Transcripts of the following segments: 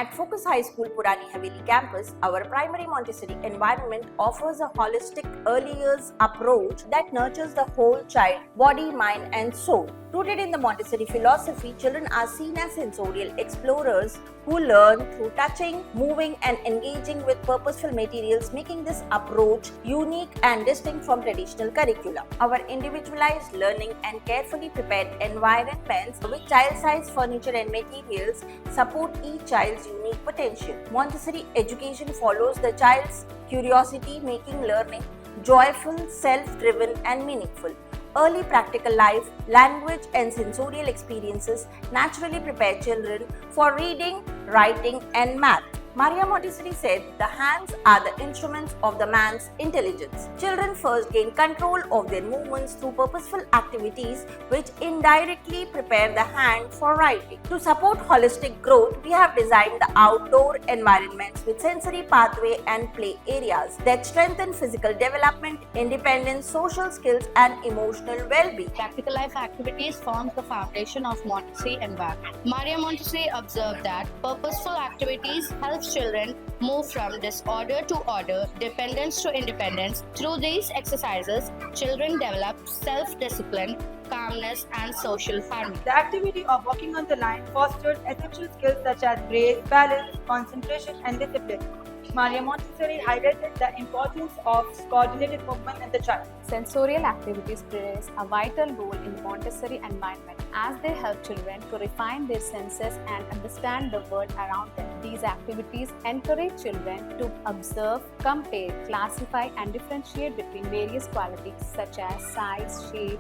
At Focus High School, Purani Haveli campus, our primary Montessori environment offers a holistic early years approach that nurtures the whole child, body, mind, and soul. Rooted in the Montessori philosophy, children are seen as sensorial explorers who learn through touching, moving, and engaging with purposeful materials, making this approach unique and distinct from traditional curricula. Our individualized learning and carefully prepared environments with child-sized furniture and materials support each child's unique potential. Montessori education follows the child's curiosity, making learning joyful, self-driven, and meaningful. Early practical life, language, and sensorial experiences naturally prepare children for reading, writing, and math. Maria Montessori said, "The hands are the instruments of the man's intelligence." Children first gain control of their movements through purposeful activities which indirectly prepare the hand for writing. To support holistic growth, we have designed the outdoor environments with sensory pathway and play areas that strengthen physical development, independence, social skills, and emotional well-being. Practical life activities forms the foundation of Montessori environment. Maria Montessori observed that purposeful activities help children move from disorder to order, dependence to independence. Through these exercises, children develop self-discipline, calmness, and social harmony. The activity of walking on the line fosters essential skills such as grace, balance, concentration, and discipline. Maria Montessori highlighted the importance of coordinated movement in the child. Sensorial activities plays a vital role in the Montessori environment as they help children to refine their senses and understand the world around them. These activities encourage children to observe, compare, classify, and differentiate between various qualities such as size, shape,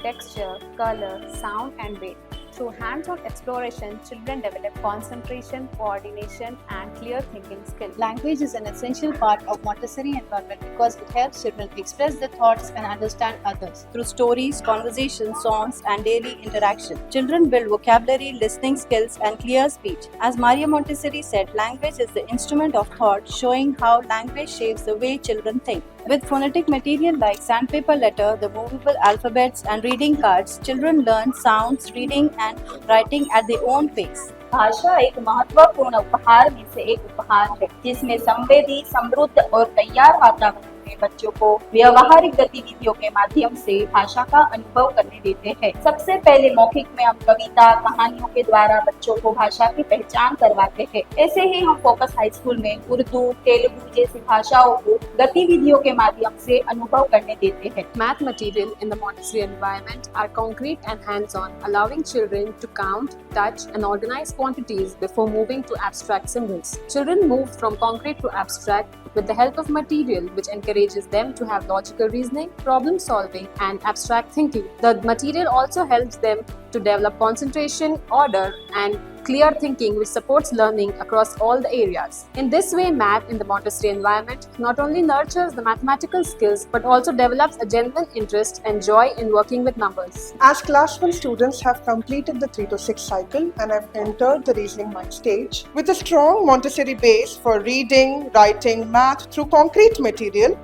texture, color, sound, and weight. Through hands-on exploration, children develop concentration, coordination, and clear thinking skills. Language is an essential part of Montessori environment because it helps children express their thoughts and understand others. Through stories, conversations, songs, and daily interaction, children build vocabulary, listening skills, and clear speech. As Maria Montessori said, language is the instrument of thought, showing how language shapes the way children think. With phonetic material like sandpaper letter, the movable alphabets, and reading cards, children learn sounds, reading, and writing at their own pace. भाषा एक महत्वपूर्ण उपहार में से एक उपहार है जिसमें संवेदी, समृद्ध और तैयार वातावरण में बच्चों को व्यवहारिक गतिविधियों के माध्यम से भाषा का अनुभव करने देते हैं। सबसे पहले मौखिक में हम कविता, कहानियों के द्वारा बच्चों को भाषा की पहचान करवाते हैं। ऐसे ही हम फोकस हाई स्कूल में उर्दू, तेलुगु जैसी भाषाओं को गतिविधियों के माध्यम से अनुभव करने देते हैं। Math material in the Montessori environment are concrete and hands-on, allowing children to count, touch, and organize quantities before moving to abstract symbols. Children move from concrete to abstract with the help of material which encourages them to have logical reasoning, problem solving, and abstract thinking. The material also helps them to develop concentration, order, and clear thinking, which supports learning across all the areas. In this way, math in the Montessori environment not only nurtures the mathematical skills but also develops a genuine interest and joy in working with numbers. As class 1 students have completed the 3 to 6 cycle and have entered the reasoning mind stage, with a strong Montessori base for reading, writing, math through concrete material,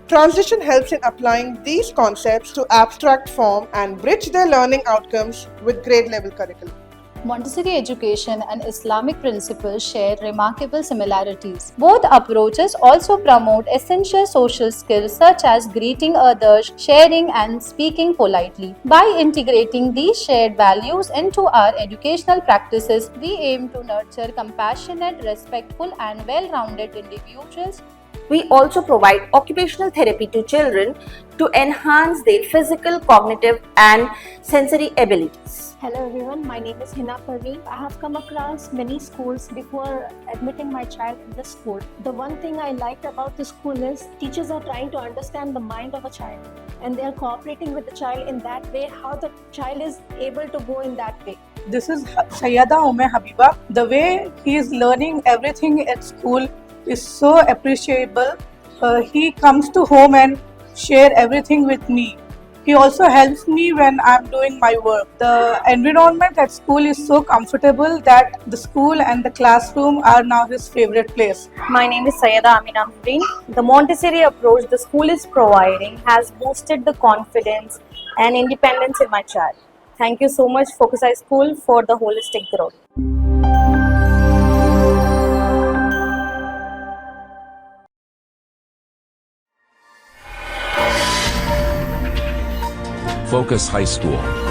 transition helps in applying these concepts to abstract form and bridge their learning outcomes with grade level curriculum. Montessori education and Islamic principles share remarkable similarities. Both approaches also promote essential social skills such as greeting others, sharing, and speaking politely. By integrating these shared values into our educational practices, we aim to nurture compassionate, respectful, and well-rounded individuals. We also provide occupational therapy to children to enhance their physical, cognitive, and sensory abilities. Hello everyone, my name is Hina Parveen. I have come across many schools before admitting my child in this school. The one thing I liked about the school is teachers are trying to understand the mind of a child and they are cooperating with the child in that way, how the child is able to go in that way. This is Sayyada Ume Habiba. The way he is learning everything at school is so appreciable. He comes to home and share everything with me. He also helps me when I'm doing my work. The environment at school is so comfortable that the school and the classroom are now his favorite place. My name is Sayyada Amina Amreen. The Montessori approach the school is providing has boosted the confidence and independence in my child. Thank you so much, Focus High School, for the holistic growth. Focus High School.